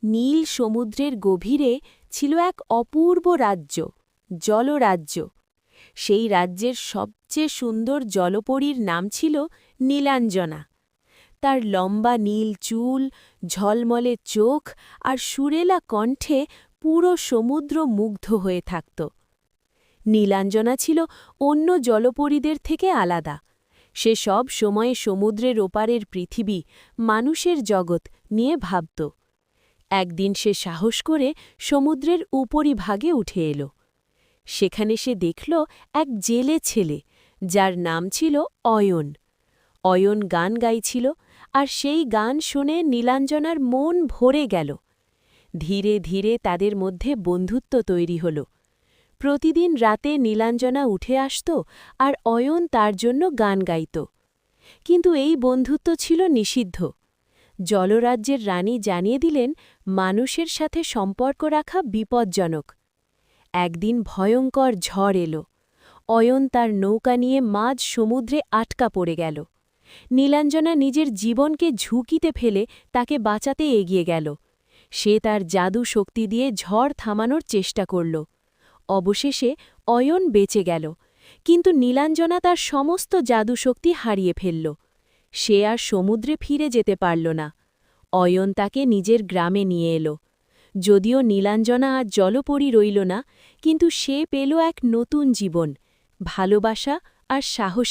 নীল সমুদ্রের গভীরে ছিল এক অপূর্ব রাজ্য, জলরাজ্য। সেই রাজ্যের সবচেয়ে সুন্দর জলপরীর নাম ছিল নীলাঞ্জনা। তার লম্বা নীল চুল, ঝলমলে চোখ আর সুরেলা কণ্ঠে পুরো সমুদ্র মুগ্ধ হয়ে থাকত। নীলাঞ্জনা ছিল অন্য জলপরীদের থেকে আলাদা। সে সব সময় সমুদ্রের ওপারের পৃথিবী, মানুষের জগৎ নিয়ে ভাবত। একদিন সে সাহস করে সমুদ্রের উপরিভাগে উঠে এল। সেখানে সে দেখল এক জেলে ছেলে, যার নাম ছিল অয়ন। অয়ন গান গাইছিল, আর সেই গান শুনে নীলাঞ্জনার মন ভরে গেল। ধীরে ধীরে তাদের মধ্যে বন্ধুত্ব তৈরি হল। প্রতিদিন রাতে নীলাঞ্জনা উঠে আসত, আর অয়ন তার জন্য গান গাইত। কিন্তু এই বন্ধুত্ব ছিল নিষিদ্ধ। জলরাজ্যের রানী জানিয়ে দিলেন, মানুষের সাথে সম্পর্ক রাখা বিপজ্জনক। একদিন ভয়ঙ্কর ঝড় এল। অয়ন তার নৌকা নিয়ে মাঝ সমুদ্রে আটকা পড়ে গেল। নীলাঞ্জনা নিজের জীবনকে ঝুঁকিতে ফেলে তাকে বাঁচাতে এগিয়ে গেল। সে তার জাদু শক্তি দিয়ে ঝড় থামানোর চেষ্টা করল। অবশেষে অয়ন বেঁচে গেল, কিন্তু নীলাঞ্জনা তার সমস্ত জাদুশক্তি হারিয়ে ফেলল। সে আর সমুদ্রে ফিরে যেতে পারল না। অয়ন তাকে নিজের গ্রামে নিয়ে এলো। যদিও নীলাঞ্জনা আর জলপরী রইল না, কিন্তু সে পেল এক নতুন জীবন, ভালোবাসা আর সাহস।